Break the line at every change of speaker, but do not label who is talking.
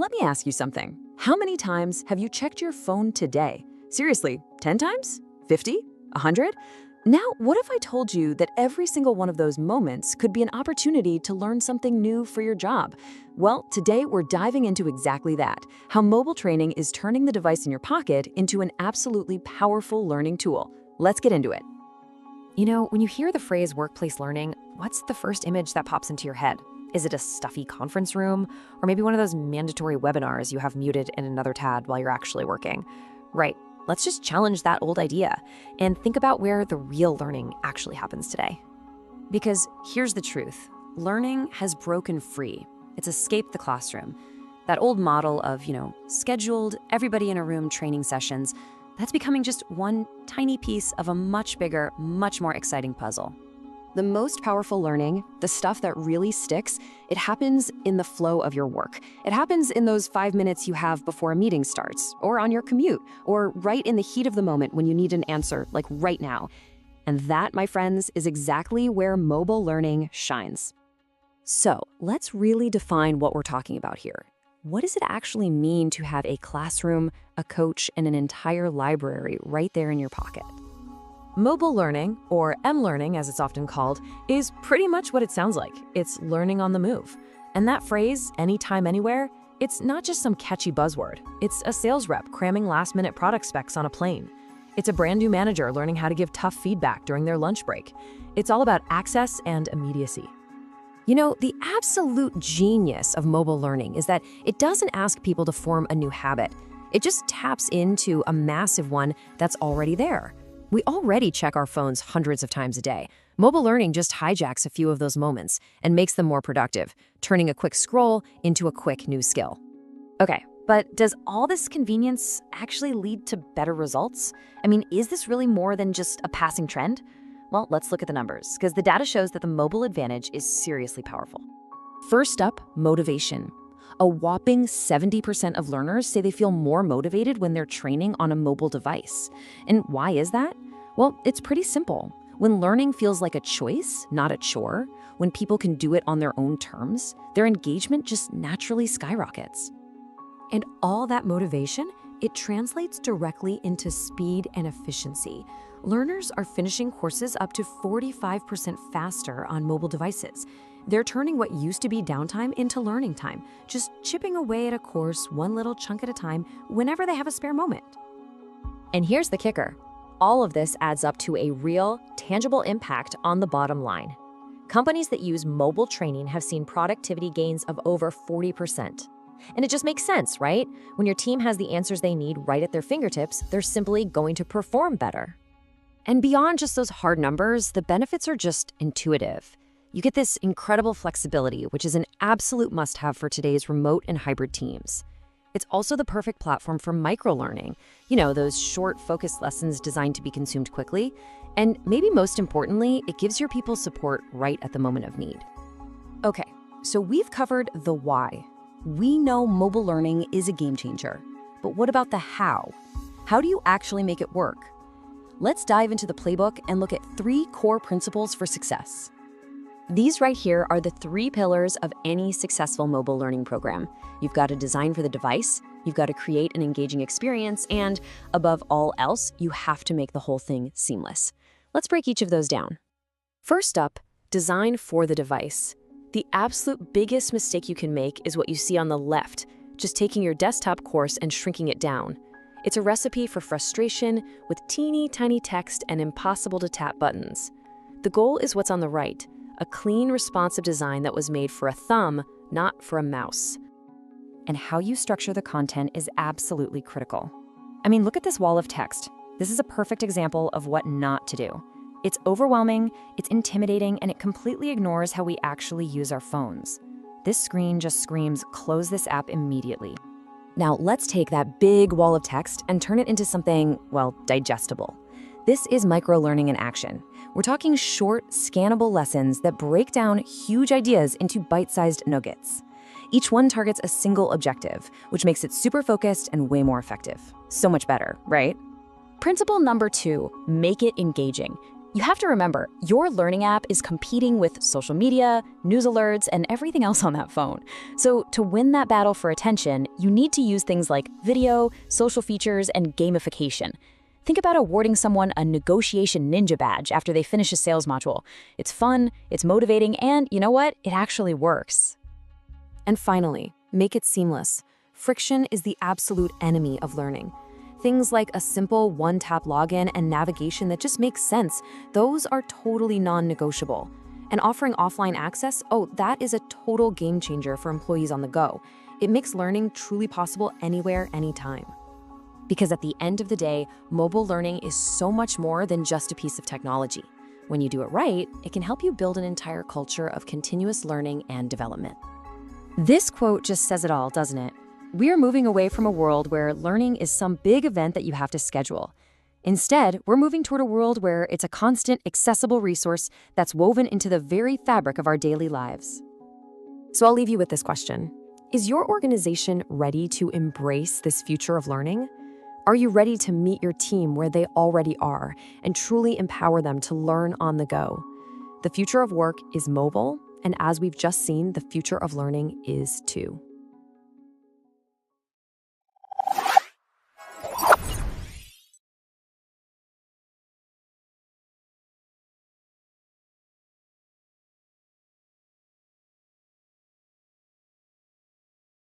let me ask you something. How many times have you checked your phone today? Seriously, 10 times? 50? 100? Now, what if I told you that every single one of those moments could be an opportunity to learn something new for your job? Well, today we're diving into exactly that, how mobile training is turning the device in your pocket into an absolutely powerful learning tool. Let's get into it.
You know, when you hear the phrase workplace learning, what's the first image that pops into your head? Is it a stuffy conference room? Or maybe one of those mandatory webinars you have muted in another tab while you're actually working? Right. Let's just challenge that old idea and think about where the real learning actually happens today. Because here's the truth. Learning has broken free. It's escaped the classroom. That old model of, scheduled, everybody in a room training sessions, that's becoming just one tiny piece of a much bigger, much more exciting puzzle. The most powerful learning, the stuff that really sticks, it happens in the flow of your work. It happens in those 5 minutes you have before a meeting starts, or on your commute, or right in the heat of the moment when you need an answer, like right now. And that, my friends, is exactly where mobile learning shines. So let's really define what we're talking about here. What does it actually mean to have a classroom, a coach, and an entire library right there in your pocket?
Mobile learning, or M-learning as it's often called, is pretty much what it sounds like. It's learning on the move. And that phrase, anytime, anywhere, it's not just some catchy buzzword. It's a sales rep cramming last-minute product specs on a plane. It's a brand new manager learning how to give tough feedback during their lunch break. It's all about access and immediacy.
You know, the absolute genius of mobile learning is that it doesn't ask people to form a new habit. It just taps into a massive one that's already there. We already check our phones hundreds of times a day. Mobile learning just hijacks a few of those moments and makes them more productive, turning a quick scroll into a quick new skill. Okay, but does all this convenience actually lead to better results? I mean, is this really more than just a passing trend? Well, let's look at the numbers, because the data shows that the mobile advantage is seriously powerful.
First up, motivation. A whopping 70% of learners say they feel more motivated when they're training on a mobile device. And why is that? Well, it's pretty simple. When learning feels like a choice, not a chore, when people can do it on their own terms, their engagement just naturally skyrockets. And all that motivation, it translates directly into speed and efficiency. Learners are finishing courses up to 45% faster on mobile devices. They're turning what used to be downtime into learning time, just chipping away at a course one little chunk at a time whenever they have a spare moment.
And here's the kicker. All of this adds up to a real, tangible impact on the bottom line. Companies that use mobile training have seen productivity gains of over 40%. And it just makes sense, right? When your team has the answers they need right at their fingertips, they're simply going to perform better. And beyond just those hard numbers, the benefits are just intuitive. You get this incredible flexibility, which is an absolute must-have for today's remote and hybrid teams. It's also the perfect platform for micro-learning, those short, focused lessons designed to be consumed quickly. And maybe most importantly, it gives your people support right at the moment of need.
Okay, so we've covered the why. We know mobile learning is a game changer. But what about the how? How do you actually make it work? Let's dive into the playbook and look at 3 core principles for success.
These right here are the 3 pillars of any successful mobile learning program. You've got to design for the device, you've got to create an engaging experience, and above all else, you have to make the whole thing seamless. Let's break each of those down. First up, design for the device. The absolute biggest mistake you can make is what you see on the left, just taking your desktop course and shrinking it down. It's a recipe for frustration with teeny tiny text and impossible to tap buttons. The goal is what's on the right, a clean, responsive design that was made for a thumb, not for a mouse. And how you structure the content is absolutely critical. I mean, look at this wall of text. This is a perfect example of what not to do. It's overwhelming, it's intimidating, and it completely ignores how we actually use our phones. This screen just screams, close this app immediately. Now, let's take that big wall of text and turn it into something, digestible. This is micro-learning in action. We're talking short, scannable lessons that break down huge ideas into bite-sized nuggets. Each one targets a single objective, which makes it super focused and way more effective. So much better, right? Principle number 2, make it engaging. You have to remember, your learning app is competing with social media, news alerts, and everything else on that phone. So to win that battle for attention, you need to use things like video, social features, and gamification. Think about awarding someone a negotiation ninja badge after they finish a sales module. It's fun, it's motivating, and you know what? It actually works.
And finally, make it seamless. Friction is the absolute enemy of learning. Things like a simple one-tap login and navigation that just makes sense, those are totally non-negotiable. And offering offline access, that is a total game changer for employees on the go. It makes learning truly possible anywhere, anytime. Because at the end of the day, mobile learning is so much more than just a piece of technology. When you do it right, it can help you build an entire culture of continuous learning and development. This quote just says it all, doesn't it? We are moving away from a world where learning is some big event that you have to schedule. Instead, we're moving toward a world where it's a constant, accessible resource that's woven into the very fabric of our daily lives. So I'll leave you with this question. Is your organization ready to embrace this future of learning? Are you ready to meet your team where they already are and truly empower them to learn on the go? The future of work is mobile, and as we've just seen, the future of learning is too.